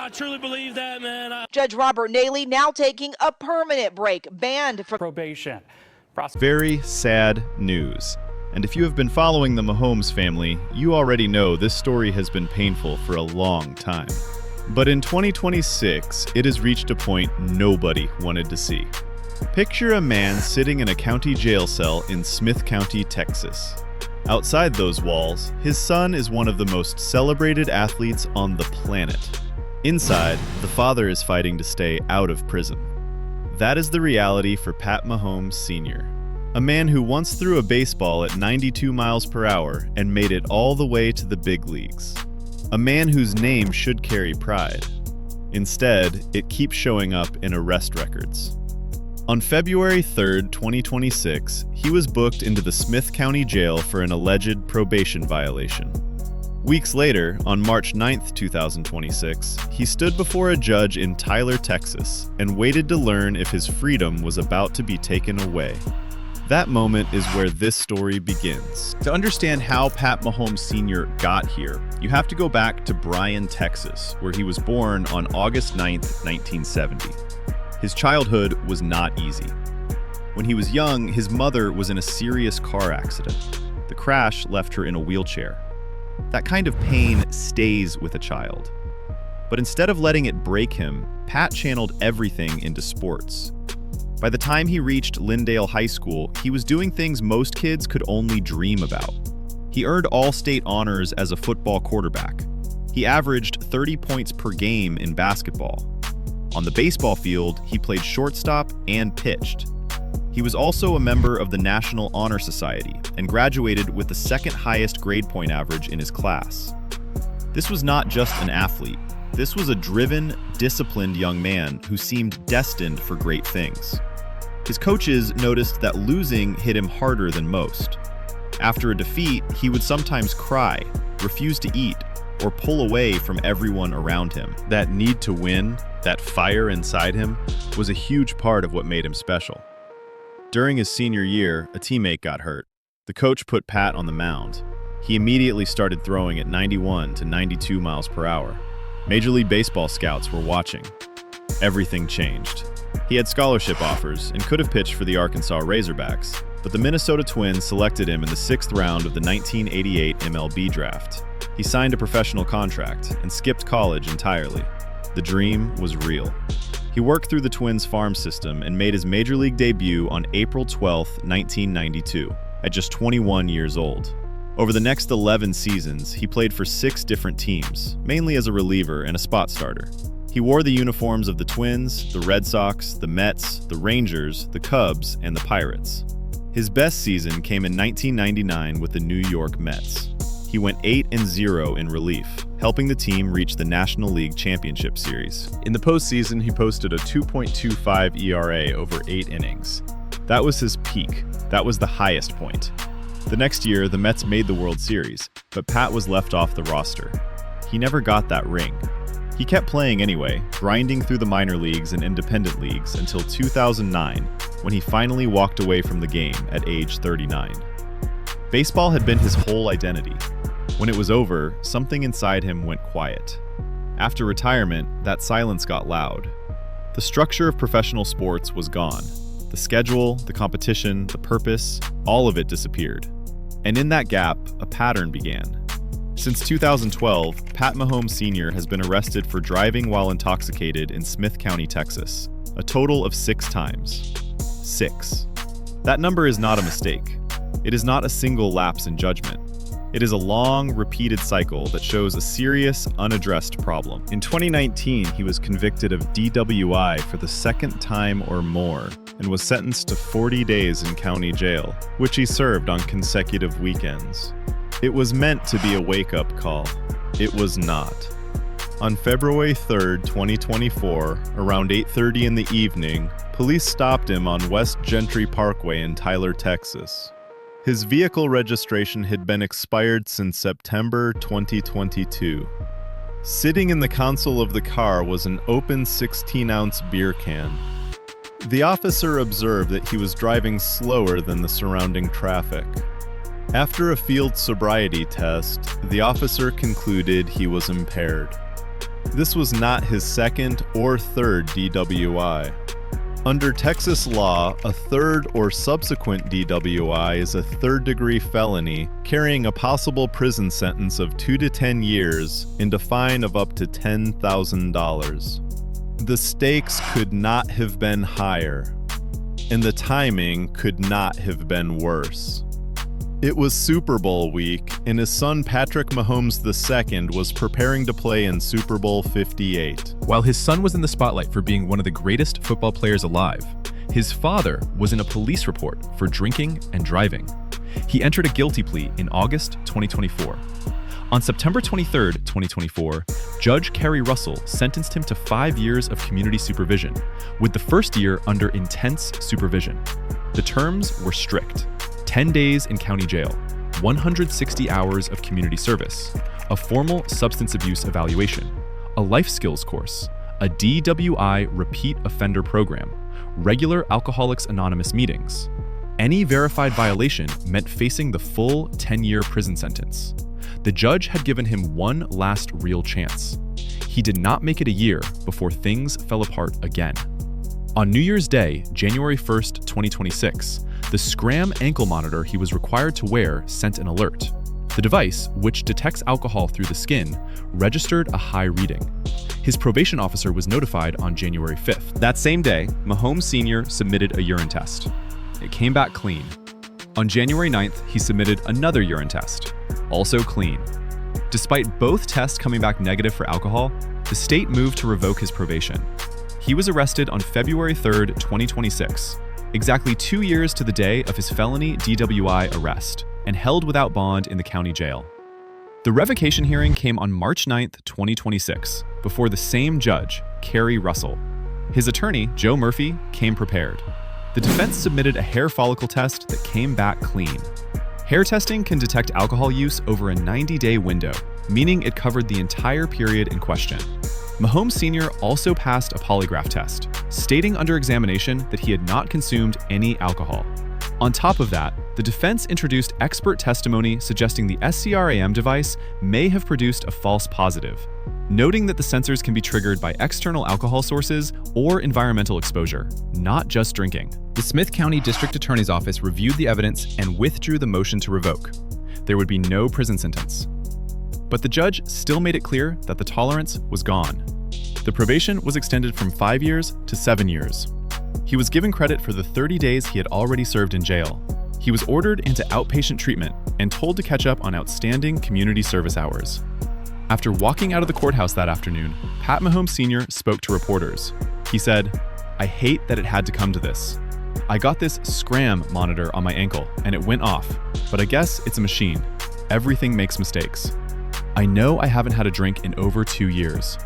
I truly believe that, man. Judge Robert Naley now taking a permanent break, banned from probation. Very sad news. And if you have been following the Mahomes family, you already know this story has been painful for a long time. But in 2026, it has reached a point nobody wanted to see. Picture a man sitting in a county jail cell in Smith County, Texas. Outside those walls, his son is one of the most celebrated athletes on the planet. Inside, the father is fighting to stay out of prison. That is the reality for Pat Mahomes Sr., a man who once threw a baseball at 92 miles per hour and made it all the way to the big leagues. A man whose name should carry pride. Instead, it keeps showing up in arrest records. On February 3rd, 2026, he was booked into the Smith County Jail for an alleged probation violation. Weeks later, on March 9th, 2026, he stood before a judge in Tyler, Texas, and waited to learn if his freedom was about to be taken away. That moment is where this story begins. To understand how Pat Mahomes Sr. got here, you have to go back to Bryan, Texas, where he was born on August 9th, 1970. His childhood was not easy. When he was young, his mother was in a serious car accident. The crash left her in a wheelchair. That kind of pain stays with a child. But instead of letting it break him, Pat channeled everything into sports. By the time he reached Lindale High School, he was doing things most kids could only dream about. He earned all-state honors as a football quarterback. He averaged 30 points per game in basketball. On the baseball field, he played shortstop and pitched. He was also a member of the National Honor Society and graduated with the second highest grade point average in his class. This was not just an athlete. This was a driven, disciplined young man who seemed destined for great things. His coaches noticed that losing hit him harder than most. After a defeat, he would sometimes cry, refuse to eat, or pull away from everyone around him. That need to win, that fire inside him, was a huge part of what made him special. During his senior year, a teammate got hurt. The coach put Pat on the mound. He immediately started throwing at 91 to 92 miles per hour. Major League Baseball scouts were watching. Everything changed. He had scholarship offers and could have pitched for the Arkansas Razorbacks, but the Minnesota Twins selected him in the 6th round of the 1988 MLB draft. He signed a professional contract and skipped college entirely. The dream was real. He worked through the Twins farm system and made his Major League debut on April 12, 1992, at just 21 years old. Over the next 11 seasons, he played for 6 different teams, mainly as a reliever and a spot starter. He wore the uniforms of the Twins, the Red Sox, the Mets, the Rangers, the Cubs, and the Pirates. His best season came in 1999 with the New York Mets. He went 8-0 in relief, helping the team reach the National League Championship Series. In the postseason, he posted a 2.25 ERA over 8 innings. That was his peak. That was the highest point. The next year, the Mets made the World Series, but Pat was left off the roster. He never got that ring. He kept playing anyway, grinding through the minor leagues and independent leagues until 2009, when he finally walked away from the game at age 39. Baseball had been his whole identity. When it was over, something inside him went quiet. After retirement, that silence got loud. The structure of professional sports was gone. The schedule, the competition, the purpose, all of it disappeared. And in that gap, a pattern began. Since 2012, Pat Mahomes Sr. has been arrested for driving while intoxicated in Smith County, Texas, a total of 6 times. 6. That number is not a mistake. It is not a single lapse in judgment. It is a long, repeated cycle that shows a serious, unaddressed problem. In 2019, he was convicted of DWI for the 2nd time or more and was sentenced to 40 days in county jail, which he served on consecutive weekends. It was meant to be a wake-up call. It was not. On February 3rd, 2024, around 8:30 in the evening, police stopped him on West Gentry Parkway in Tyler, Texas. His vehicle registration had been expired since September 2022. Sitting in the console of the car was an open 16-ounce beer can. The officer observed that he was driving slower than the surrounding traffic. After a field sobriety test, the officer concluded he was impaired. This was not his second or third DWI. Under Texas law, a third or subsequent DWI is a third-degree felony carrying a possible prison sentence of 2 to 10 years and a fine of up to $10,000. The stakes could not have been higher, and the timing could not have been worse. It was Super Bowl week, and his son Patrick Mahomes Sr. was preparing to play in Super Bowl 58. While his son was in the spotlight for being one of the greatest football players alive, his father was in a police report for drinking and driving. He entered a guilty plea in August 2024. On September 23, 2024, Judge Kerry Russell sentenced him to 5 years of community supervision, with the first year under intense supervision. The terms were strict: 10 days in county jail, 160 hours of community service, a formal substance abuse evaluation, a life skills course, a DWI repeat offender program, regular Alcoholics Anonymous meetings. Any verified violation meant facing the full 10-year prison sentence. The judge had given him one last real chance. He did not make it a year before things fell apart again. On New Year's Day, January 1st, 2026, the Scram ankle monitor he was required to wear sent an alert. The device, which detects alcohol through the skin, registered a high reading. His probation officer was notified on January 5th. That same day, Mahomes Sr. submitted a urine test. It came back clean. On January 9th, he submitted another urine test, also clean. Despite both tests coming back negative for alcohol, the state moved to revoke his probation. He was arrested on February 3rd, 2026, exactly 2 years to the day of his felony DWI arrest, and held without bond in the county jail. The revocation hearing came on March 9th, 2026, before the same judge, Kerry Russell. His attorney, Joe Murphy, came prepared. The defense submitted a hair follicle test that came back clean. Hair testing can detect alcohol use over a 90-day window, meaning it covered the entire period in question. Mahomes Sr. also passed a polygraph test, stating under examination that he had not consumed any alcohol. On top of that, the defense introduced expert testimony suggesting the SCRAM device may have produced a false positive, noting that the sensors can be triggered by external alcohol sources or environmental exposure, not just drinking. The Smith County District Attorney's Office reviewed the evidence and withdrew the motion to revoke. There would be no prison sentence. But the judge still made it clear that the tolerance was gone. The probation was extended from 5 years to 7 years. He was given credit for the 30 days he had already served in jail. He was ordered into outpatient treatment and told to catch up on outstanding community service hours. After walking out of the courthouse that afternoon, Pat Mahomes Sr. spoke to reporters. He said, "I hate that it had to come to this. I got this Scram monitor on my ankle and it went off, but I guess it's a machine. Everything makes mistakes. I know I haven't had a drink in over 2 years."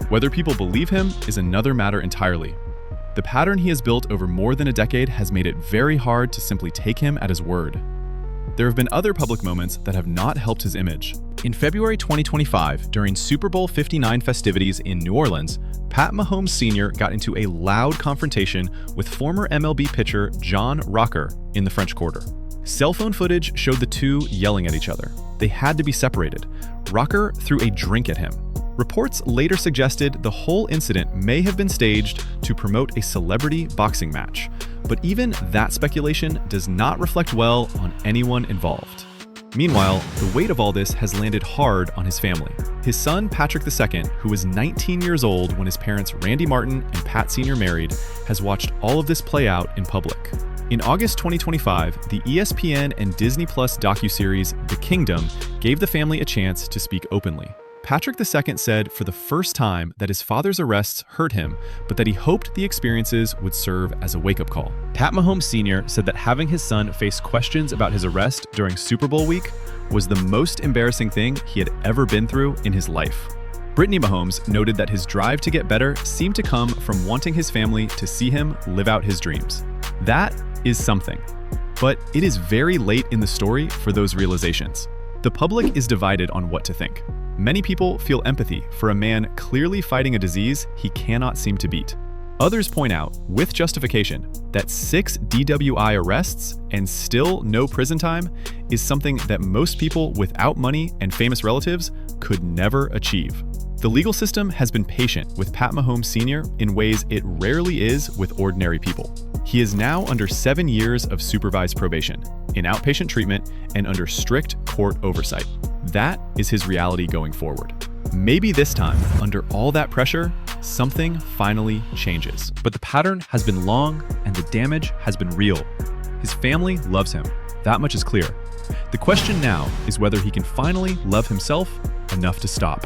Whether people believe him is another matter entirely. The pattern he has built over more than a decade has made it very hard to simply take him at his word. There have been other public moments that have not helped his image. In February 2025, during Super Bowl 59 festivities in New Orleans, Pat Mahomes Sr. got into a loud confrontation with former MLB pitcher John Rocker in the French Quarter. Cell phone footage showed the two yelling at each other. They had to be separated. Rocker threw a drink at him. Reports later suggested the whole incident may have been staged to promote a celebrity boxing match, but even that speculation does not reflect well on anyone involved. Meanwhile, the weight of all this has landed hard on his family. His son, Patrick II, who was 19 years old when his parents Randy Martin and Pat Sr. married, has watched all of this play out in public. In August 2025, the ESPN and Disney Plus docuseries The Kingdom gave the family a chance to speak openly. Patrick II said for the first time that his father's arrests hurt him, but that he hoped the experiences would serve as a wake-up call. Pat Mahomes Sr. said that having his son face questions about his arrest during Super Bowl week was the most embarrassing thing he had ever been through in his life. Brittany Mahomes noted that his drive to get better seemed to come from wanting his family to see him live out his dreams. That is something. But it is very late in the story for those realizations. The public is divided on what to think. Many people feel empathy for a man clearly fighting a disease he cannot seem to beat. Others point out, with justification, that 6 DWI arrests and still no prison time is something that most people without money and famous relatives could never achieve. The legal system has been patient with Pat Mahomes Sr. in ways it rarely is with ordinary people. He is now under 7 years of supervised probation, in outpatient treatment, and under strict court oversight. That is his reality going forward. Maybe this time, under all that pressure, something finally changes. But the pattern has been long and the damage has been real. His family loves him. That much is clear. The question now is whether he can finally love himself enough to stop.